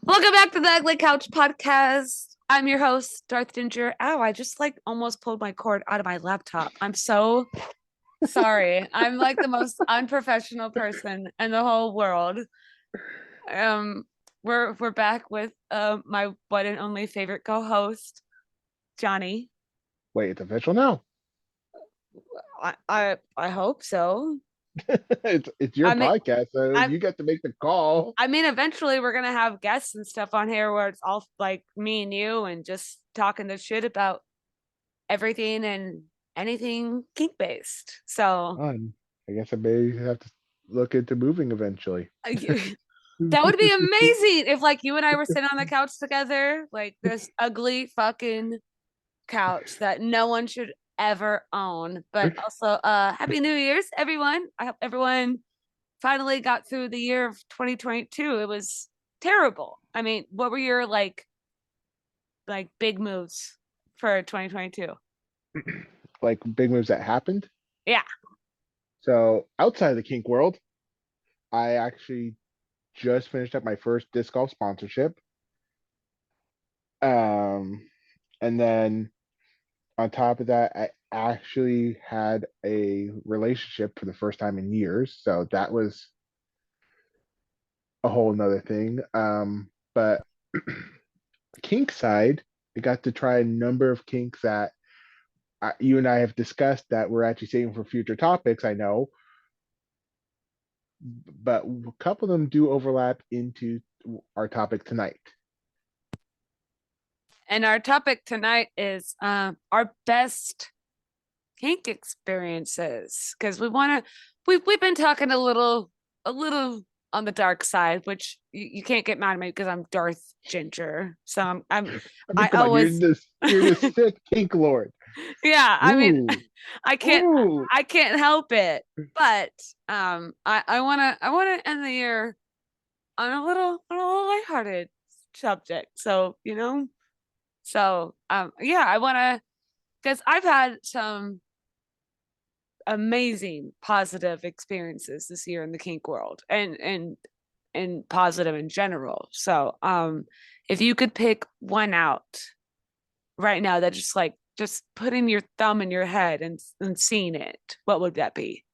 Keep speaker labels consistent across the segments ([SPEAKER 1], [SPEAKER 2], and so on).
[SPEAKER 1] Welcome back to the Ugly Couch Podcast. I'm your host, Darth Ginger. Ow, I just almost pulled my cord out of my laptop. I'm so sorry. I'm like the most unprofessional person in the whole world. Um, we're back with my one and only favorite co-host, Johnny.
[SPEAKER 2] Wait, it's official now.
[SPEAKER 1] I hope so.
[SPEAKER 2] It's your
[SPEAKER 1] I mean
[SPEAKER 2] podcast, so
[SPEAKER 1] I
[SPEAKER 2] you get to make the call.
[SPEAKER 1] I mean eventually we're gonna have guests and stuff on here where it's all like me and you and just talking the shit about everything and anything kink based. So
[SPEAKER 2] I guess I may have to look into moving eventually.
[SPEAKER 1] that would be amazing if like you and I were sitting on the couch together, like this ugly fucking couch that no one should ever own. But also, happy New Year's, everyone. I hope everyone finally got through the year of 2022. It was terrible. I mean, what were your like big moves for 2022?
[SPEAKER 2] Like big moves that happened.
[SPEAKER 1] Yeah.
[SPEAKER 2] So outside of the kink world, I actually just finished up my first disc golf sponsorship. Um, and then on top of that, I actually had a relationship for the first time in years. So that was a whole nother thing. But kink side, I got to try a number of kinks that you and I have discussed that we're actually saving for future topics. I know, but a couple of them do overlap into our topic tonight.
[SPEAKER 1] And our topic tonight is our best kink experiences because we've been talking a little on the dark side, which you can't get mad at me because I'm Darth Ginger. So
[SPEAKER 2] I mean,
[SPEAKER 1] I
[SPEAKER 2] come on,
[SPEAKER 1] always
[SPEAKER 2] you're this sick kink lord.
[SPEAKER 1] yeah, I mean
[SPEAKER 2] Ooh,
[SPEAKER 1] I can't
[SPEAKER 2] ooh.
[SPEAKER 1] I can't help it. But I wanna end the year on a little lighthearted subject. So, yeah, I wanna because I've had some amazing positive experiences this year in the kink world and positive in general. So if you could pick one out right now that just putting your thumb in your head and seeing it, what would that be?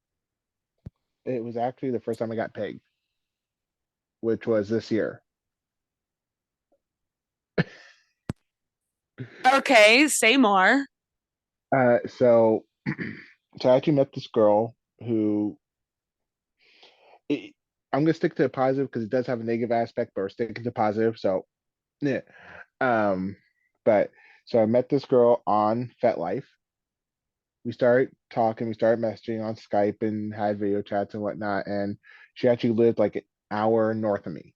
[SPEAKER 2] It was actually the first time I got pegged, which was this year.
[SPEAKER 1] Okay, say more.
[SPEAKER 2] So, so I actually met this girl who it, I'm gonna stick to the positive because it does have a negative aspect, but we're sticking to positive. So, yeah. Um, but so I met this girl on FetLife. We started talking, we started messaging on Skype and had video chats and whatnot. And she actually lived like an hour north of me.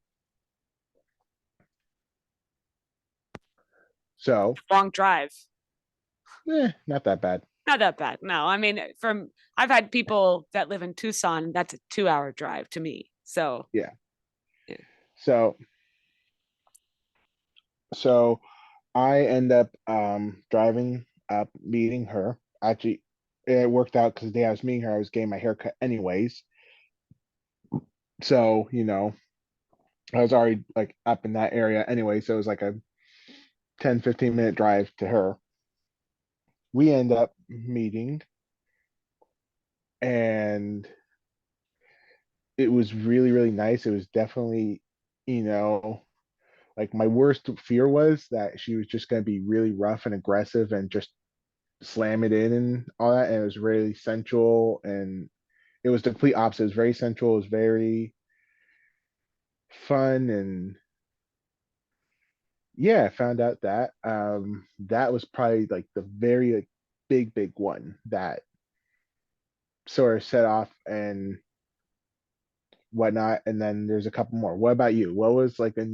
[SPEAKER 2] So,
[SPEAKER 1] Long drive.
[SPEAKER 2] not that bad.
[SPEAKER 1] Not that bad. No, I mean, from I've had people that live in Tucson. That's a 2 hour drive to me. So,
[SPEAKER 2] Yeah.
[SPEAKER 1] yeah.
[SPEAKER 2] So, so I end up driving up, meeting her. Actually, it worked out because the day I was meeting her, I was getting my hair cut anyways. So, I was already like up in that area anyway. So it was like a 10-15 minute drive to her. We end up meeting, and it was really, really nice. It was definitely, you know, like my worst fear was that she was just going to be really rough and aggressive and just slam it in and all that. And it was really sensual, and it was the complete opposite. It was very sensual. It was very fun, and yeah, I found out that that was probably like the very like big one that sort of set off and whatnot. And then there's a couple more. What about you? What was like the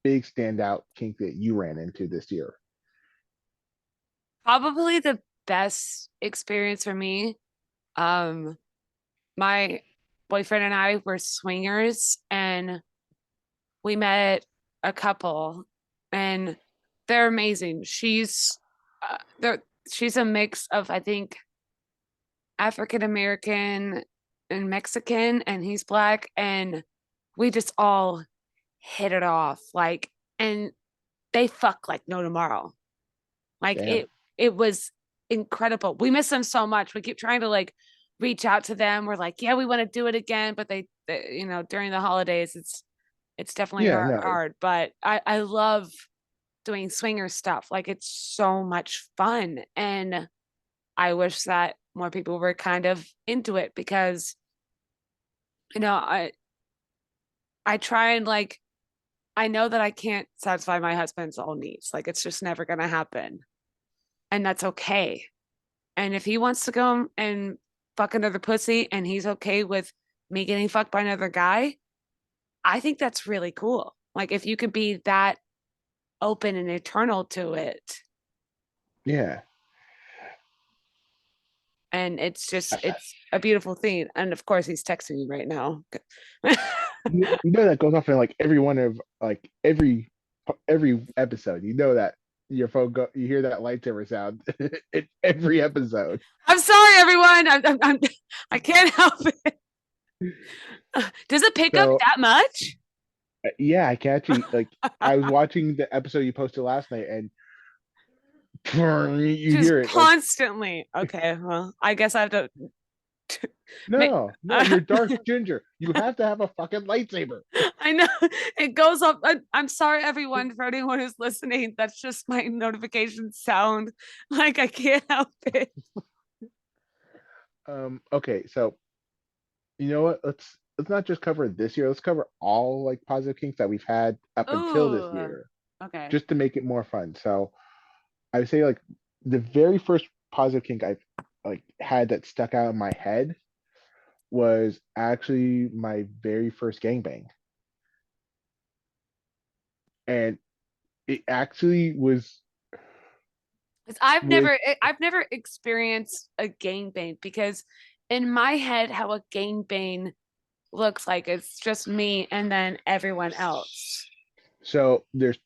[SPEAKER 2] big standout kink that you ran into this year?
[SPEAKER 1] Probably the best experience for me. Um, my boyfriend and I were swingers, and we met a couple, and they're amazing. She's a mix of I think African American and Mexican, and he's black, and we just all hit it off. Like, and they fuck like no tomorrow. Like
[SPEAKER 2] Damn.
[SPEAKER 1] it was incredible. We miss them so much. We keep trying to like reach out to them. We're like, yeah, we want to do it again, but they you know, during the holidays, it's definitely
[SPEAKER 2] Yeah, no,
[SPEAKER 1] hard. But I love doing swinger stuff. Like it's so much fun, and I wish that more people were kind of into it because you know I try and like I know that I can't satisfy my husband's all needs. Like it's just never gonna happen, and that's okay. And if he wants to go and fuck another pussy and he's okay with me getting fucked by another guy, I think that's really cool. Like if you could be that open and eternal to it.
[SPEAKER 2] yeah.
[SPEAKER 1] And it's just
[SPEAKER 2] I-
[SPEAKER 1] it's a beautiful thing. And of course he's texting me right now.
[SPEAKER 2] you know that goes off in like every one of like every episode. You know that your phone you hear that lightsaber sound in every episode.
[SPEAKER 1] I'm sorry, everyone. I can't help it. Does it pick up
[SPEAKER 2] So
[SPEAKER 1] that much?
[SPEAKER 2] yeah, I can actually like I was watching the episode you posted last night and you
[SPEAKER 1] Just
[SPEAKER 2] hear it like
[SPEAKER 1] constantly. Okay, well, I guess I have to make.
[SPEAKER 2] no, you're Darth Ginger. You have to have a fucking lightsaber.
[SPEAKER 1] I know it goes up. I'm sorry, everyone, for anyone who's listening. That's just my notification sound. Like I can't help it.
[SPEAKER 2] Okay, so you know what? Let's not just cover this year. Let's cover all like positive kinks that we've had up until this
[SPEAKER 1] Ooh,
[SPEAKER 2] year,
[SPEAKER 1] okay.
[SPEAKER 2] just to make it more fun. So I would say like the very first positive kink I've like had that stuck out in my head was actually my very first gangbang. And it actually was with
[SPEAKER 1] I've never experienced a gangbang because in my head, how a gangbang looks like it's just me and then everyone else.
[SPEAKER 2] so there's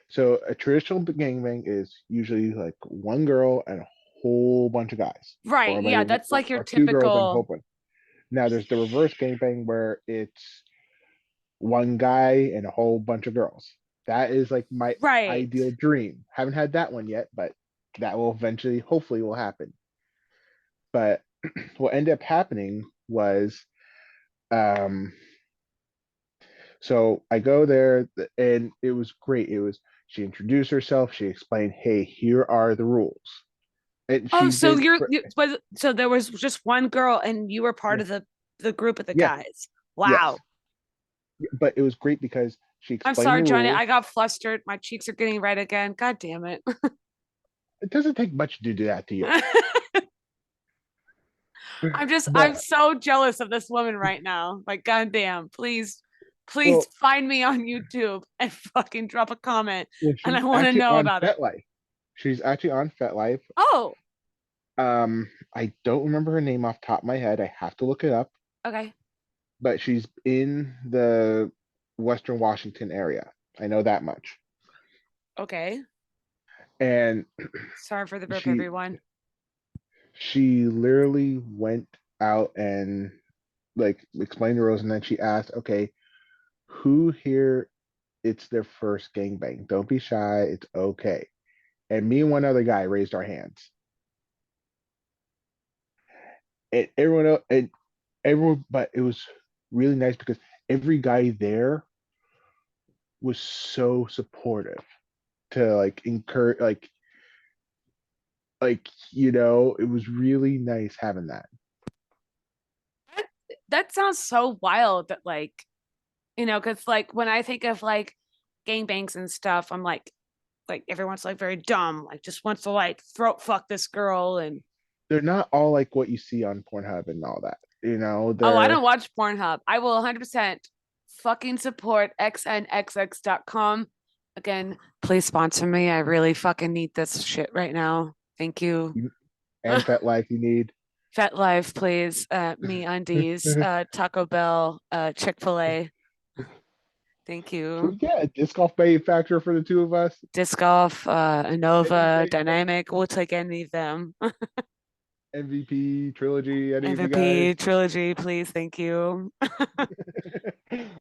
[SPEAKER 2] so a traditional gangbang is usually like one girl and a whole bunch of guys,
[SPEAKER 1] Right.
[SPEAKER 2] or
[SPEAKER 1] Yeah,
[SPEAKER 2] maybe
[SPEAKER 1] that's like your
[SPEAKER 2] or two girls and a whole
[SPEAKER 1] typical.
[SPEAKER 2] bunch. Now there's the reverse gangbang where it's one guy and a whole bunch of girls. That is like my
[SPEAKER 1] Right.
[SPEAKER 2] ideal dream. Haven't had that one yet, but that will eventually, hopefully, will happen. But what ended up happening was, um, so I go there and it was great. It was she introduced herself. She explained, "Hey, here are the rules," and
[SPEAKER 1] Oh,
[SPEAKER 2] she
[SPEAKER 1] so
[SPEAKER 2] did.
[SPEAKER 1] was so there was just one girl and you were part
[SPEAKER 2] Yeah,
[SPEAKER 1] of the group of the
[SPEAKER 2] yes,
[SPEAKER 1] guys.
[SPEAKER 2] yes.
[SPEAKER 1] Wow.
[SPEAKER 2] But it was great because she
[SPEAKER 1] I'm
[SPEAKER 2] explained
[SPEAKER 1] sorry,
[SPEAKER 2] the
[SPEAKER 1] Johnny.
[SPEAKER 2] rules.
[SPEAKER 1] I got flustered. My cheeks are getting red again. God damn it.
[SPEAKER 2] It doesn't take much to do that to you.
[SPEAKER 1] I'm
[SPEAKER 2] But
[SPEAKER 1] so jealous of this woman right now. Like, goddamn, please
[SPEAKER 2] well,
[SPEAKER 1] find me on YouTube and fucking drop a comment.
[SPEAKER 2] well,
[SPEAKER 1] And
[SPEAKER 2] she's
[SPEAKER 1] I want to
[SPEAKER 2] actually
[SPEAKER 1] know
[SPEAKER 2] on
[SPEAKER 1] about it.
[SPEAKER 2] FetLife. She's actually on FetLife.
[SPEAKER 1] Oh,
[SPEAKER 2] I don't remember her name off the top of my head. I have to look it up.
[SPEAKER 1] okay.
[SPEAKER 2] But she's in the Western Washington area. I know that much.
[SPEAKER 1] Okay.
[SPEAKER 2] And
[SPEAKER 1] Sorry for the burp,
[SPEAKER 2] she
[SPEAKER 1] everyone.
[SPEAKER 2] she literally went out and like explained the rules, and then she asked, "Okay, who here? It's their first gangbang. Don't be shy. It's okay." And me and one other guy raised our hands. And everyone else, and everyone, but it was really nice because every guy there was so supportive to like encourage it was really nice having that.
[SPEAKER 1] That, that sounds so wild that like, because like when I think of like gangbangs and stuff, I'm like everyone's like very dumb, like just wants to like throat fuck this girl and
[SPEAKER 2] They're not all like what you see on Pornhub and all that.
[SPEAKER 1] oh, I
[SPEAKER 2] They're
[SPEAKER 1] don't watch Pornhub. I will 100% fucking support xnxx.com. Again, please sponsor me. I really fucking need this shit right now. Thank you.
[SPEAKER 2] and FetLife you need.
[SPEAKER 1] Fet Life, please. Me undies, Taco Bell, Chick-fil-A. Thank
[SPEAKER 2] So
[SPEAKER 1] you.
[SPEAKER 2] yeah, disc golf manufacturer for the two of us.
[SPEAKER 1] Disc golf, Innova,
[SPEAKER 2] Anything,
[SPEAKER 1] Dynamic. We'll take any of them.
[SPEAKER 2] MVP trilogy, any of you
[SPEAKER 1] MVP
[SPEAKER 2] guys?
[SPEAKER 1] trilogy, please, thank you.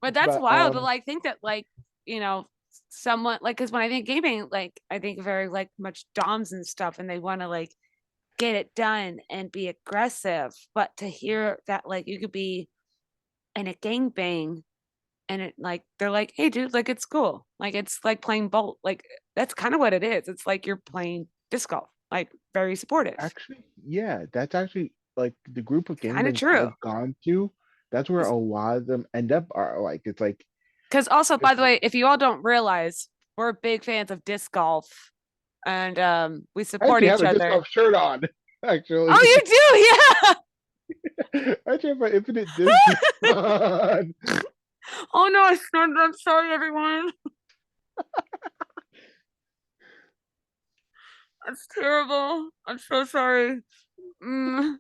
[SPEAKER 1] But that's
[SPEAKER 2] But
[SPEAKER 1] wild to like think that like, you know, someone like because when I think gaming, like I think very like much DOMs and stuff, and they want to like get it done and be aggressive. But to hear that like you could be in a gangbang and it like they're like, hey dude, like it's cool. Like it's like playing bolt. Like that's kind of what it is. It's like you're playing disc golf, like very supportive.
[SPEAKER 2] actually, yeah, that's actually like the group of
[SPEAKER 1] Kind of
[SPEAKER 2] gangbangs
[SPEAKER 1] true.
[SPEAKER 2] I've gone to. That's where a lot of them end up are like it's like
[SPEAKER 1] Because also, by
[SPEAKER 2] it's
[SPEAKER 1] the way, if you all don't realize, we're big fans of disc golf and we
[SPEAKER 2] I
[SPEAKER 1] support
[SPEAKER 2] actually have
[SPEAKER 1] each
[SPEAKER 2] a disc
[SPEAKER 1] other.
[SPEAKER 2] golf shirt on.
[SPEAKER 1] Oh,
[SPEAKER 2] Actually,
[SPEAKER 1] you do?
[SPEAKER 2] I actually have my infinite disc on.
[SPEAKER 1] Yeah. Oh no, I snorted. I'm sorry, everyone. That's terrible. I'm so sorry. Mm.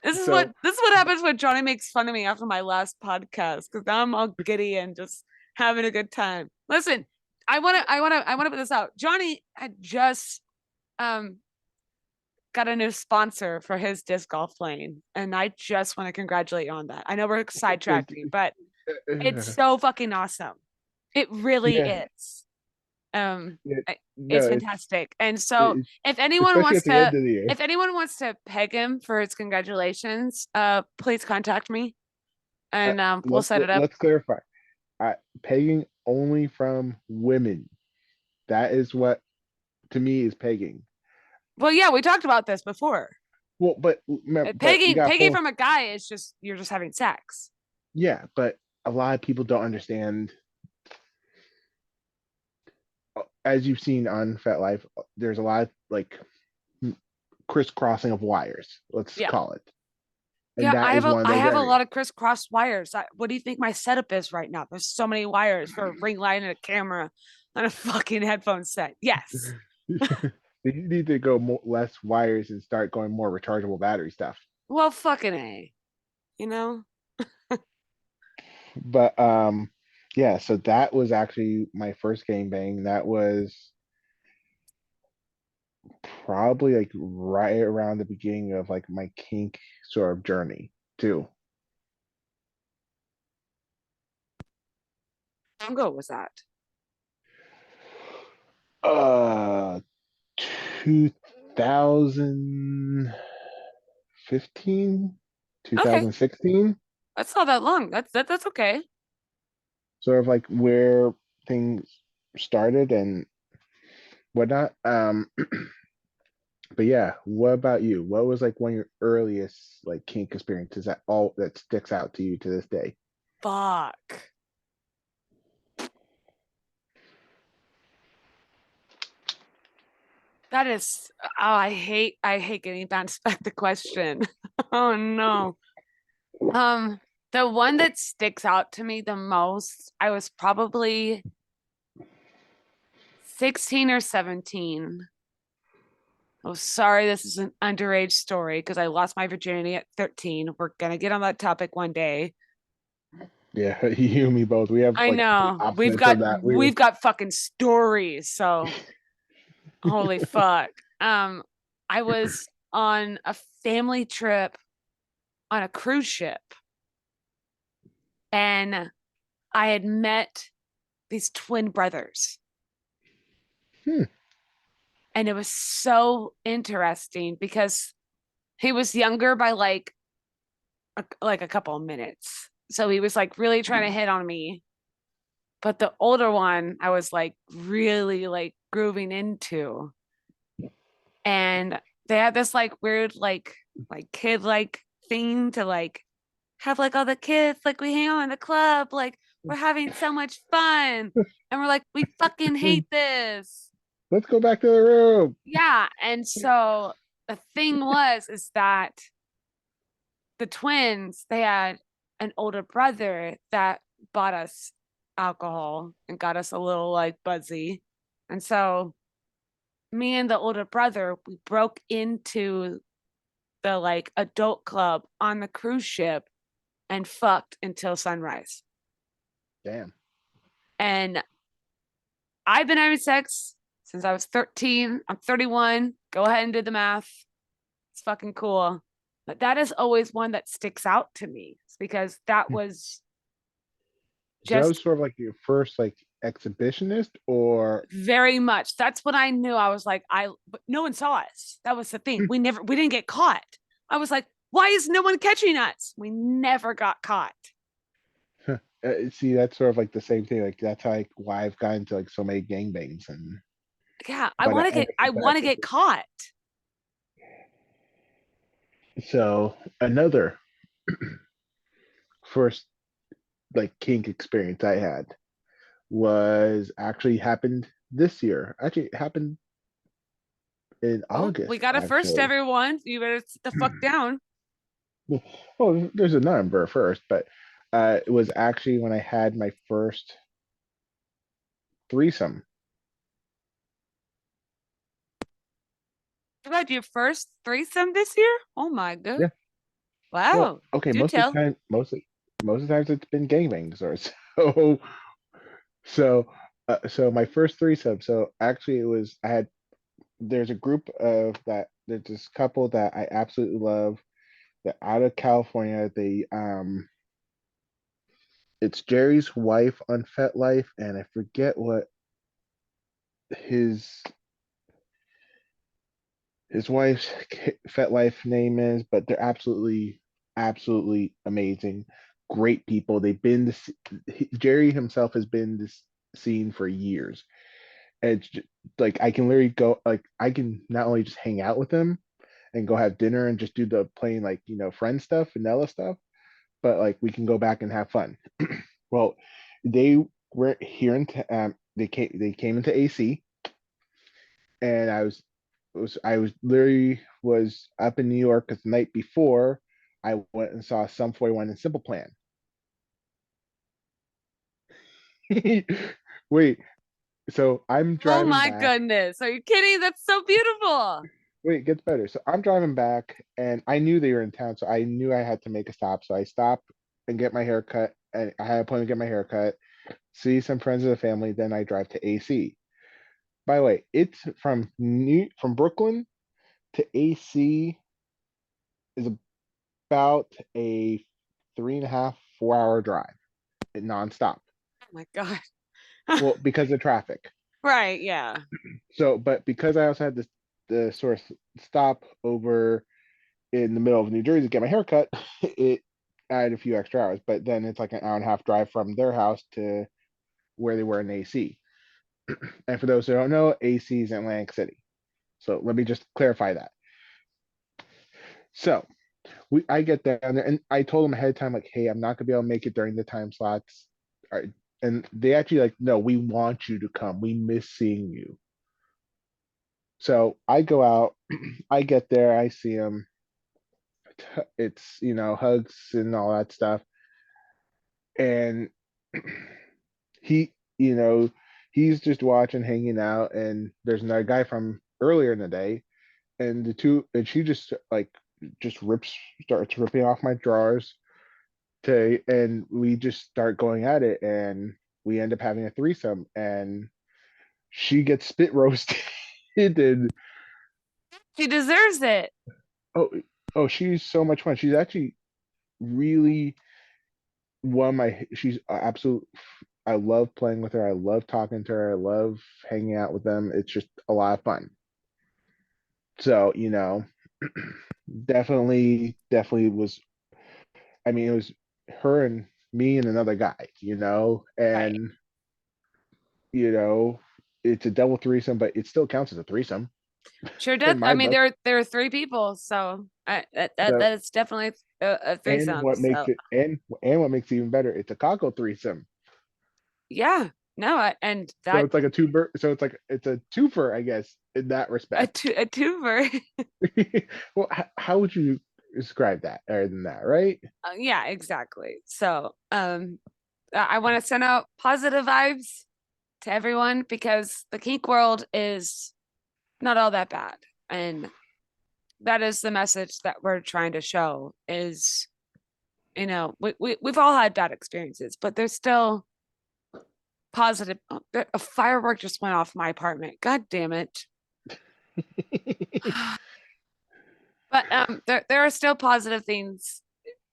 [SPEAKER 2] So
[SPEAKER 1] This is what happens when Johnny makes fun of me after my last podcast because now I'm all giddy and just having a good time. Listen, I wanna put this out. Johnny had just um got a new sponsor for his disc golf playing, and I just want to congratulate you on that. I know we're
[SPEAKER 2] thank
[SPEAKER 1] sidetracking, but it's
[SPEAKER 2] you.
[SPEAKER 1] so fucking awesome. It really
[SPEAKER 2] Yeah,
[SPEAKER 1] is. Um,
[SPEAKER 2] yeah, no,
[SPEAKER 1] it's fantastic. And so,
[SPEAKER 2] it's
[SPEAKER 1] if anyone
[SPEAKER 2] especially
[SPEAKER 1] wants
[SPEAKER 2] at the end
[SPEAKER 1] to,
[SPEAKER 2] of the year.
[SPEAKER 1] if anyone wants to peg him for his congratulations, please contact me,
[SPEAKER 2] Uh,
[SPEAKER 1] and we'll
[SPEAKER 2] let's
[SPEAKER 1] set it up.
[SPEAKER 2] let's clarify. Pegging only from women. That is what to me is pegging.
[SPEAKER 1] Well, yeah, we talked about this before.
[SPEAKER 2] Well, but remember, but you
[SPEAKER 1] Pegging,
[SPEAKER 2] got
[SPEAKER 1] pegging
[SPEAKER 2] full.
[SPEAKER 1] from a guy is just you're just having sex.
[SPEAKER 2] Yeah, but a lot of people don't understand. As you've seen on FetLife, there's a lot of like crisscrossing of wires. Let's
[SPEAKER 1] Yeah.
[SPEAKER 2] call it, and
[SPEAKER 1] Yeah,
[SPEAKER 2] that is one of
[SPEAKER 1] I
[SPEAKER 2] those
[SPEAKER 1] have a
[SPEAKER 2] areas.
[SPEAKER 1] lot of crisscross wires. What do you think my setup is right now? There's so many wires for a ring light and a camera and a fucking headphone set. Yes.
[SPEAKER 2] You need to go less wires and start going more rechargeable battery stuff.
[SPEAKER 1] Well, fucking A, you know?
[SPEAKER 2] But yeah, so that was actually my first game bang. That was probably like right around the beginning of like my kink sort of journey too.
[SPEAKER 1] How long ago was that?
[SPEAKER 2] Uh 2015,
[SPEAKER 1] Okay.
[SPEAKER 2] 2016,
[SPEAKER 1] That's not that long. That's okay.
[SPEAKER 2] sort of like where things started and whatnot. But yeah, what about you? What was like one of your earliest like kink experiences that all that sticks out to you to this day?
[SPEAKER 1] Fuck. That is I hate getting bounced back the question. Oh no. Um, the one that sticks out to me the most, I was probably 16 or 17. Oh, sorry, this is an underage story because I lost my virginity at 13. We're gonna get on that topic one day.
[SPEAKER 2] Yeah, you and me both. We have
[SPEAKER 1] I
[SPEAKER 2] like complete
[SPEAKER 1] know.
[SPEAKER 2] opposites of that. We were
[SPEAKER 1] We've got fucking stories, so holy fuck. Um, I was on a family trip on a cruise ship and I had met these twin brothers.
[SPEAKER 2] hmm,
[SPEAKER 1] And it was so interesting because he was younger by like a couple of minutes. So he was like really trying to hit on me. But the older one, I was like really like grooving into. And they had this like weird like kid like thing to like have like all the kids like we hang out in the club like we're having so much fun and we're like we fucking hate this.
[SPEAKER 2] let's go back to the room.
[SPEAKER 1] Yeah, and so the thing was is that the twins, they had an older brother that bought us alcohol and got us a little like buzzy. And so me and the older brother, we broke into the like adult club on the cruise ship and fucked until sunrise.
[SPEAKER 2] Damn.
[SPEAKER 1] And I've been having sex since I was 13. I'm 31. Go ahead and do the math. It's fucking cool. But that is always one that sticks out to me because that was
[SPEAKER 2] So that was
[SPEAKER 1] just
[SPEAKER 2] sort of like your first like exhibitionist, or
[SPEAKER 1] very much. That's when I knew. I was like, but no one saw us. That was the thing. We didn't get caught. I was like, why is no one catching us? We never got caught.
[SPEAKER 2] see, that's sort of like the same thing. Like that's how, like why I've gotten to like so many gangbangs, and
[SPEAKER 1] Yeah,
[SPEAKER 2] but I
[SPEAKER 1] I
[SPEAKER 2] think
[SPEAKER 1] want
[SPEAKER 2] back
[SPEAKER 1] to get caught.
[SPEAKER 2] so another first like kink experience I had was actually happened this year. Actually, it happened in
[SPEAKER 1] Oh, we
[SPEAKER 2] August,
[SPEAKER 1] got a first,
[SPEAKER 2] actually.
[SPEAKER 1] everyone. You better sit the fuck down.
[SPEAKER 2] Well, there's a number first, but it was actually when I had my first threesome.
[SPEAKER 1] You had your first threesome this year? Oh my god.
[SPEAKER 2] Yeah. Well,
[SPEAKER 1] Wow.
[SPEAKER 2] okay,
[SPEAKER 1] Do
[SPEAKER 2] most of the
[SPEAKER 1] tell.
[SPEAKER 2] time, most of the times it's been gangbangs or so. So, so my first threesome. So actually, it was I had. There's a group of that. There's this couple that I absolutely love. They're out of California. It's Jerry's wife on FetLife, and I forget what his his wife's FetLife name is, but they're absolutely amazing, great people. They've been this. Jerry himself has been this scene for years. And it's just, like I can literally go like I can not only just hang out with them and go have dinner and just do the plain like friend stuff, vanilla stuff, but like we can go back and have fun. Well, they were here in they came into AC, and I was literally was up in New York because the night before I went and saw Sum 41 and Simple Plan. Wait, so I'm
[SPEAKER 1] Oh
[SPEAKER 2] driving
[SPEAKER 1] my
[SPEAKER 2] back.
[SPEAKER 1] goodness. Are you kidding? That's so beautiful.
[SPEAKER 2] Wait, it gets better. So I'm driving back, and I knew they were in town, so I knew I had to make a stop. So I stopped and get my hair cut, and I had an appointment to get my hair cut, see some friends of the family, then I drive to AC. By the way, it's from Brooklyn to AC is about a 3.5, 4 hour drive, nonstop.
[SPEAKER 1] Oh my god.
[SPEAKER 2] Well, because of traffic.
[SPEAKER 1] Right, yeah.
[SPEAKER 2] So, but because I also had this the sort of stop over in the middle of New Jersey to get my hair cut, it added a few extra hours. But then it's like an hour and a half drive from their house to where they were in AC. And for those who don't know, AC is Atlantic City. So let me just clarify that. So I get down there and I told them ahead of time, like, hey, I'm not gonna be able to make it during the time slots. All right. And they actually like, no, we want you to come. We miss seeing you. So I go out, I get there, I see him. It's hugs and all that stuff, and he he's just watching, hanging out, and there's another guy from earlier in the day, and the two and she just like just rips starts ripping off my drawers and we just start going at it, and we end up having a threesome, and she gets spit roasted. And
[SPEAKER 1] She deserves it.
[SPEAKER 2] oh she's so much fun. She's actually really one of my she's absolute. I love playing with her. I love talking to her. I love hanging out with them. It's just a lot of fun. So, definitely was. I mean, it was her and me and another guy,
[SPEAKER 1] Right.
[SPEAKER 2] and you know, it's a double threesome, but it still counts as a threesome
[SPEAKER 1] Sure does.
[SPEAKER 2] in
[SPEAKER 1] I
[SPEAKER 2] my
[SPEAKER 1] mean,
[SPEAKER 2] book.
[SPEAKER 1] there are three people, so
[SPEAKER 2] So,
[SPEAKER 1] that is definitely a
[SPEAKER 2] and
[SPEAKER 1] threesome.
[SPEAKER 2] what makes
[SPEAKER 1] So
[SPEAKER 2] it and what makes it even better, it's a Kako threesome.
[SPEAKER 1] yeah, no, and
[SPEAKER 2] So
[SPEAKER 1] that
[SPEAKER 2] it's like a so it's a twofer, I guess, in that respect.
[SPEAKER 1] a twofer.
[SPEAKER 2] Well, how would you describe that other than that, right?
[SPEAKER 1] Yeah, exactly. So I want to send out positive vibes to everyone because the kink world is not all that bad, and that is the message that we're trying to show is we've all had bad experiences, but there's still positive. Oh, a firework just went off my apartment. God damn it. But there are still positive things.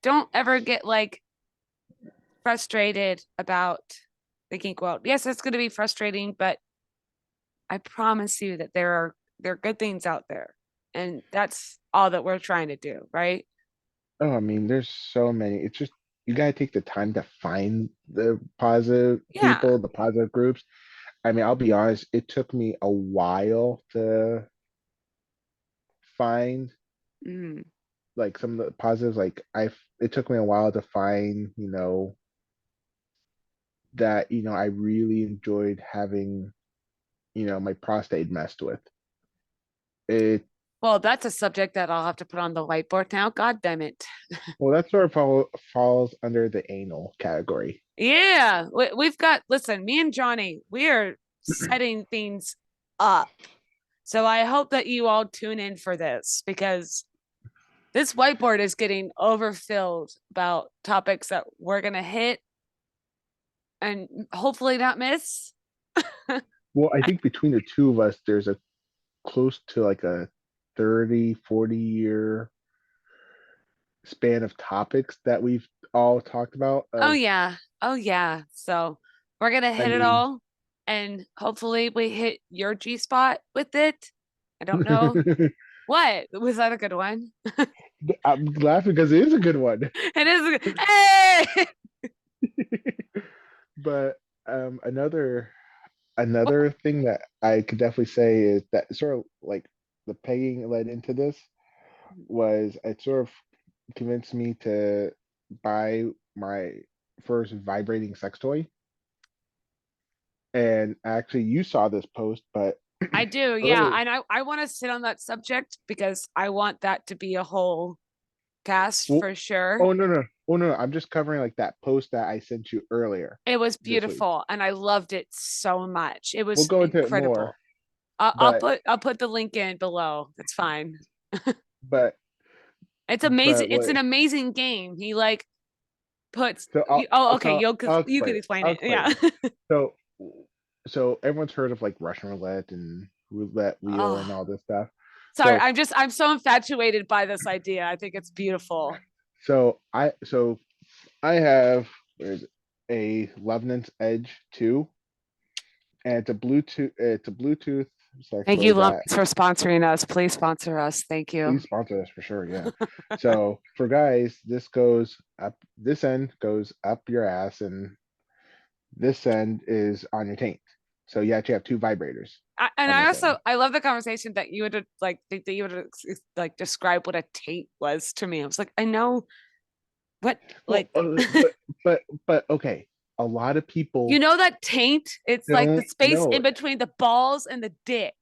[SPEAKER 1] Don't ever get like frustrated about the kink world. Yes, it's going to be frustrating, but I promise you that there are good things out there, and that's all that we're trying to do, right?
[SPEAKER 2] Oh, I mean, there's so many. It's just you gotta take the time to find the positive
[SPEAKER 1] Yeah.
[SPEAKER 2] people, the positive groups. I mean, I'll be honest, it took me a while to find
[SPEAKER 1] Mm.
[SPEAKER 2] like some of the positives. Like it took me a while to find, that, I really enjoyed having, my prostate messed with. It
[SPEAKER 1] Well, that's a subject that I'll have to put on the whiteboard now. God damn it.
[SPEAKER 2] Well, that sort of falls under the anal category.
[SPEAKER 1] Yeah, we've got, listen, me and Johnny, we are setting things up. So I hope that you all tune in for this because this whiteboard is getting overfilled about topics that we're going to hit and hopefully not miss.
[SPEAKER 2] Well, I think between the two of us, there's a close to like a 30, 40 year span of topics that we've all talked about
[SPEAKER 1] Oh,
[SPEAKER 2] of,
[SPEAKER 1] yeah. Oh, yeah. So we're going to
[SPEAKER 2] I
[SPEAKER 1] hit it
[SPEAKER 2] mean,
[SPEAKER 1] all and hopefully we hit your G spot with it. I don't know. What? Was that a good one?
[SPEAKER 2] I'm laughing because it is a good one.
[SPEAKER 1] It is. Hey!
[SPEAKER 2] But another thing that I could definitely say is that sort of like the pegging led into this was it sort of convinced me to buy my first vibrating sex toy. And actually, you saw this post, but
[SPEAKER 1] I do, yeah.
[SPEAKER 2] earlier,
[SPEAKER 1] And I want to sit on that subject because I want that to be a whole cast
[SPEAKER 2] well,
[SPEAKER 1] for sure.
[SPEAKER 2] oh no, no, oh no, I'm just covering like that post that I sent you earlier
[SPEAKER 1] It was
[SPEAKER 2] this week.
[SPEAKER 1] beautiful and I loved it so much. It
[SPEAKER 2] We'll
[SPEAKER 1] was
[SPEAKER 2] go into it more,
[SPEAKER 1] incredible.
[SPEAKER 2] but
[SPEAKER 1] I'll put the link in below. It's fine.
[SPEAKER 2] but
[SPEAKER 1] It's amazing. It's
[SPEAKER 2] what?
[SPEAKER 1] an amazing game. He like puts.
[SPEAKER 2] So
[SPEAKER 1] Oh, okay.
[SPEAKER 2] so I'll
[SPEAKER 1] You
[SPEAKER 2] explain
[SPEAKER 1] could
[SPEAKER 2] it.
[SPEAKER 1] explain
[SPEAKER 2] I'll
[SPEAKER 1] it.
[SPEAKER 2] explain
[SPEAKER 1] Yeah.
[SPEAKER 2] it. So so everyone's heard of like Russian roulette and roulette wheel and
[SPEAKER 1] Oh,
[SPEAKER 2] all this stuff.
[SPEAKER 1] sorry.
[SPEAKER 2] So
[SPEAKER 1] I'm so infatuated by this idea. I think it's beautiful.
[SPEAKER 2] so I have there's a Lebanon's Edge 2, and it's a Bluetooth sex
[SPEAKER 1] Thank
[SPEAKER 2] toy
[SPEAKER 1] you, Lumps,
[SPEAKER 2] that
[SPEAKER 1] for sponsoring us. Please sponsor us. Thank you.
[SPEAKER 2] please sponsor us for sure. Yeah. So for guys, this end goes up your ass, and this end is on your taint. So you actually have two vibrators
[SPEAKER 1] And
[SPEAKER 2] on
[SPEAKER 1] I
[SPEAKER 2] this
[SPEAKER 1] also
[SPEAKER 2] end.
[SPEAKER 1] I love the conversation that you would like think that you would like describe what a taint was to me. I was like, I know what
[SPEAKER 2] Well,
[SPEAKER 1] like
[SPEAKER 2] but okay. A lot of
[SPEAKER 1] you
[SPEAKER 2] people
[SPEAKER 1] know that taint? It's like the
[SPEAKER 2] don't
[SPEAKER 1] space
[SPEAKER 2] know
[SPEAKER 1] in
[SPEAKER 2] it.
[SPEAKER 1] between the balls and the dick.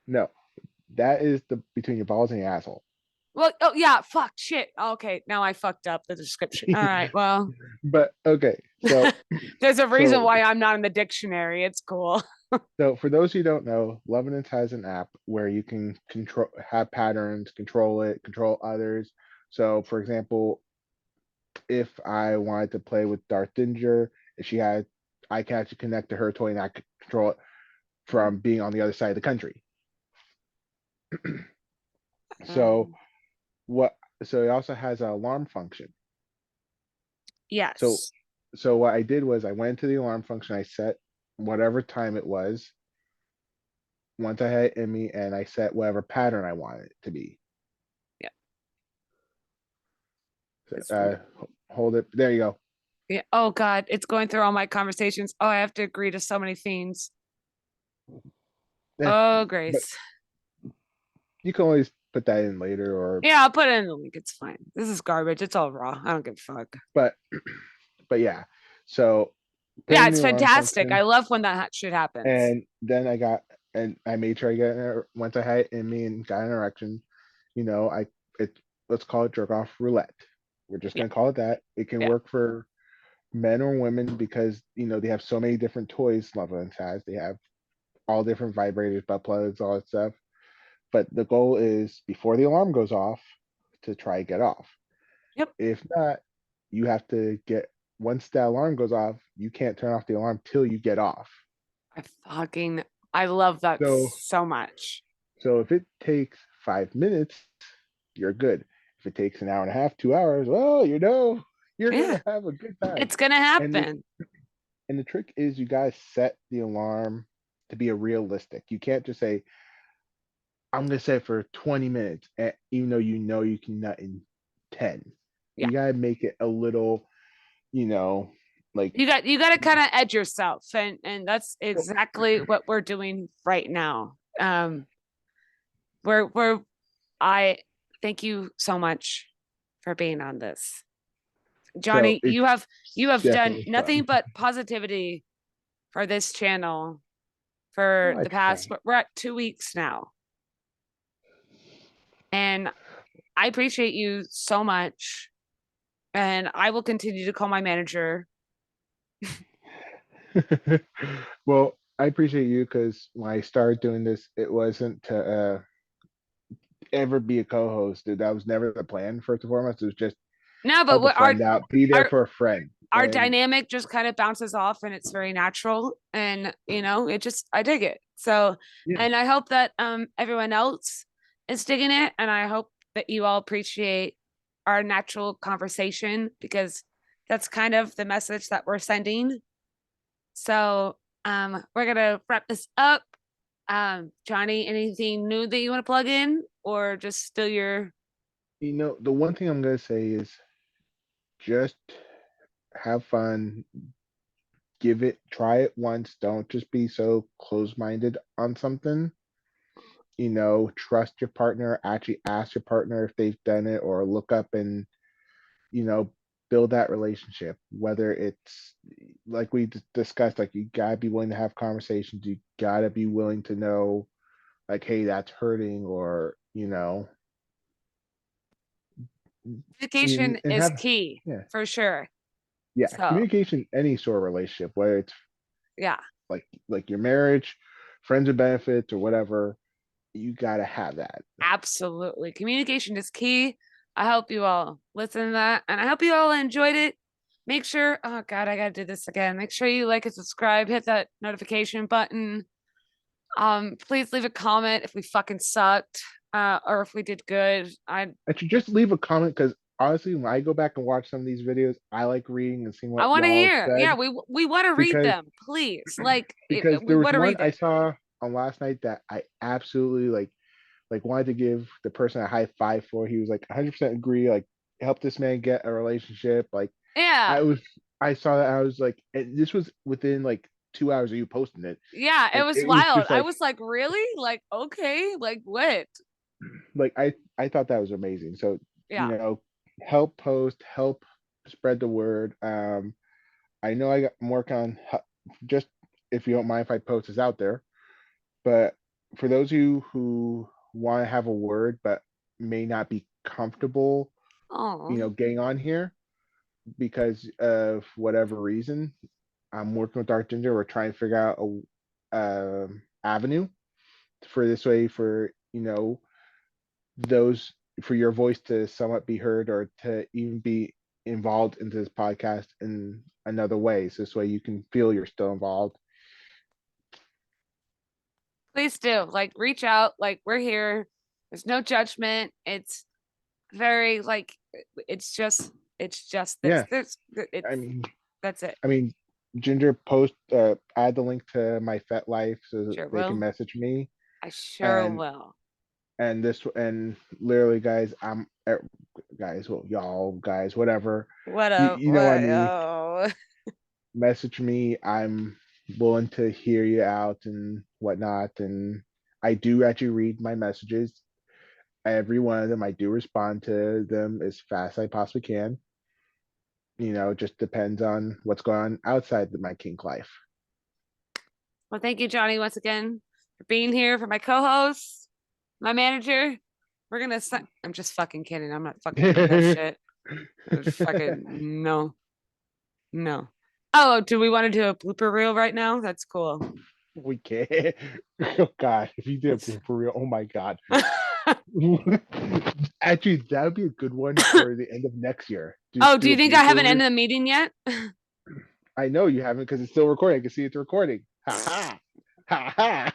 [SPEAKER 2] No, that is the between your balls and your asshole.
[SPEAKER 1] Well, oh yeah, fuck shit. Okay, now I fucked up the description. All right, well,
[SPEAKER 2] But okay, so
[SPEAKER 1] there's a reason
[SPEAKER 2] so
[SPEAKER 1] why I'm not in the dictionary. It's cool.
[SPEAKER 2] So for those who don't know, Lebanon's has an app where you can have patterns, control others. So for example, if I wanted to play with Darth Dinger, if she had, I can actually connect to her toy and I could control it from being on the other side of the country. So
[SPEAKER 1] Um,
[SPEAKER 2] what? So it also has an alarm function. So
[SPEAKER 1] yes.
[SPEAKER 2] so what I did was I went to the alarm function. I set whatever time it was once I had it in me, and I set whatever pattern I wanted it to be.
[SPEAKER 1] Yeah.
[SPEAKER 2] So,
[SPEAKER 1] It's really
[SPEAKER 2] hold it. There you go.
[SPEAKER 1] yeah. Oh God, it's going through all my conversations. Oh, I have to agree to so many things.
[SPEAKER 2] Yeah,
[SPEAKER 1] Oh,
[SPEAKER 2] but
[SPEAKER 1] Grace.
[SPEAKER 2] you can always put that in later, or
[SPEAKER 1] Yeah, I'll put it in the link. It's fine. This is garbage. It's all raw. I don't give a fuck.
[SPEAKER 2] but but yeah. So put
[SPEAKER 1] Yeah,
[SPEAKER 2] in
[SPEAKER 1] it's
[SPEAKER 2] the alarm
[SPEAKER 1] fantastic. I
[SPEAKER 2] function,
[SPEAKER 1] love when that shit happens.
[SPEAKER 2] and then I made sure I got once I had it in me and got an erection. You know, I it let's call it jerk off roulette. We're just
[SPEAKER 1] Yeah,
[SPEAKER 2] gonna call it that. It can
[SPEAKER 1] yeah.
[SPEAKER 2] work for men or women because they have so many different toys. Loveland has they have all different vibrators, butt plugs, all that stuff. But the goal is before the alarm goes off to try get off.
[SPEAKER 1] Yep.
[SPEAKER 2] If not, you have to get once that alarm goes off, you can't turn off the alarm till you get off.
[SPEAKER 1] I fucking I love that
[SPEAKER 2] So
[SPEAKER 1] so much.
[SPEAKER 2] so if it takes 5 minutes, you're good. If it takes an hour and a half, 2 hours, well, you're
[SPEAKER 1] Yeah,
[SPEAKER 2] gonna have a good time.
[SPEAKER 1] it's gonna
[SPEAKER 2] And the
[SPEAKER 1] happen.
[SPEAKER 2] and the trick is you guys set the alarm to be a realistic. You can't just say, I'm gonna set it for 20 minutes, even though you can nut in 10.
[SPEAKER 1] Yeah.
[SPEAKER 2] You gotta make it a little, you know, like
[SPEAKER 1] You got to kind of edge yourself, and that's
[SPEAKER 2] well,
[SPEAKER 1] exactly what we're doing right now. We're I thank you so much for being on this.
[SPEAKER 2] so
[SPEAKER 1] Johnny,
[SPEAKER 2] it's
[SPEAKER 1] you have done
[SPEAKER 2] definitely
[SPEAKER 1] nothing
[SPEAKER 2] fun.
[SPEAKER 1] but positivity for this channel for
[SPEAKER 2] Oh, I
[SPEAKER 1] the past,
[SPEAKER 2] try.
[SPEAKER 1] we're at 2 weeks now. And I appreciate you so much. And I will continue to call my manager.
[SPEAKER 2] Well, I appreciate you because when I started doing this, it wasn't to ever be a co-host. That was never the plan. First and foremost, it was just
[SPEAKER 1] No, but
[SPEAKER 2] help a
[SPEAKER 1] what
[SPEAKER 2] friend out, be there for a friend,
[SPEAKER 1] our
[SPEAKER 2] and
[SPEAKER 1] dynamic just kind of bounces off and it's very natural. And it just I dig it. So
[SPEAKER 2] yeah,
[SPEAKER 1] and I hope that everyone else is digging it. And I hope that you all appreciate our natural conversation because that's kind of the message that we're sending. So we're gonna wrap this up. Johnny, anything new that you want to plug in or just still your
[SPEAKER 2] the one thing I'm gonna say is just have fun, try it once. Don't just be so close-minded on something. Trust your partner, actually ask your partner if they've done it, or look up and you know build that relationship, whether it's like we discussed, like you gotta be willing to have conversations, you gotta be willing to know, like, hey, that's hurting, or
[SPEAKER 1] communication
[SPEAKER 2] and
[SPEAKER 1] is
[SPEAKER 2] have,
[SPEAKER 1] key
[SPEAKER 2] yeah,
[SPEAKER 1] for sure.
[SPEAKER 2] yeah,
[SPEAKER 1] So
[SPEAKER 2] communication, any sort of relationship, whether it's
[SPEAKER 1] yeah,
[SPEAKER 2] like your marriage, friends with benefits, or whatever, you gotta have that.
[SPEAKER 1] absolutely. Communication is key. I hope you all listen to that and I hope you all enjoyed it. Make sure, oh God, I gotta do this again. Make sure you like and subscribe, hit that notification button. Please leave a comment if we fucking sucked, or if we did good.
[SPEAKER 2] I should just leave a comment, because honestly, when I go back and watch some of these videos, I like reading and seeing
[SPEAKER 1] I
[SPEAKER 2] what
[SPEAKER 1] want to
[SPEAKER 2] y'all have
[SPEAKER 1] hear.
[SPEAKER 2] said,
[SPEAKER 1] Yeah, we want to read
[SPEAKER 2] because
[SPEAKER 1] them, please.
[SPEAKER 2] there
[SPEAKER 1] We
[SPEAKER 2] was
[SPEAKER 1] want to
[SPEAKER 2] one
[SPEAKER 1] read
[SPEAKER 2] I
[SPEAKER 1] it.
[SPEAKER 2] saw on last night that I absolutely like wanted to give the person a high five for. He was like 100% agree, like help this man get a relationship. Like I
[SPEAKER 1] Yeah,
[SPEAKER 2] was, I saw that, I was like, and this was within like 2 hours of you posting it,
[SPEAKER 1] yeah, it
[SPEAKER 2] and
[SPEAKER 1] was
[SPEAKER 2] it was
[SPEAKER 1] wild.
[SPEAKER 2] just
[SPEAKER 1] I was like, really? Like, okay, like what?
[SPEAKER 2] like I thought that was amazing. So
[SPEAKER 1] Yeah.
[SPEAKER 2] help post, help spread the word. I know I'm working on, just if you don't mind if I post this out there, but for those of you who want to have a word but may not be comfortable,
[SPEAKER 1] Oh,
[SPEAKER 2] getting on here because of whatever reason, I'm working with Dark Ginger. We're trying to figure out a avenue for this way, for those, for your voice to somewhat be heard, or to even be involved into this podcast in another way. So this way you can feel you're still involved.
[SPEAKER 1] please do. Like, reach out. Like, we're here. There's no judgment. It's very like it's just this.
[SPEAKER 2] Yeah,
[SPEAKER 1] It's
[SPEAKER 2] I mean,
[SPEAKER 1] that's it.
[SPEAKER 2] I mean, Ginger, post, add the link to my Fet Life so that
[SPEAKER 1] Sure
[SPEAKER 2] they can
[SPEAKER 1] will.
[SPEAKER 2] message me.
[SPEAKER 1] I sure
[SPEAKER 2] And
[SPEAKER 1] will.
[SPEAKER 2] and literally, guys, guys, well, y'all, guys, whatever,
[SPEAKER 1] What
[SPEAKER 2] you,
[SPEAKER 1] up?
[SPEAKER 2] you know what I
[SPEAKER 1] What?
[SPEAKER 2] mean.
[SPEAKER 1] Oh,
[SPEAKER 2] Message me. I'm willing to hear you out and whatnot. And I do actually read my messages. Every one of them, I do respond to them as fast as I possibly can. It just depends on what's going on outside of my kink life.
[SPEAKER 1] well, thank you, Johnny, once again for being here for my co-host, my manager. We're gonna. I'm just fucking kidding. I'm not fucking doing that shit. Fucking no, no. Oh, do we want to do a blooper reel right now? That's cool.
[SPEAKER 2] We can't. Oh God, if you did
[SPEAKER 1] That's
[SPEAKER 2] for real, oh my God. Actually, that would be a good one for the end of next year.
[SPEAKER 1] Oh,
[SPEAKER 2] Just
[SPEAKER 1] do
[SPEAKER 2] do
[SPEAKER 1] you
[SPEAKER 2] a
[SPEAKER 1] think I haven't
[SPEAKER 2] blooper.
[SPEAKER 1] ended the meeting yet?
[SPEAKER 2] I know you haven't because it's still recording. I can see it's recording. Ha ha. Ha ha.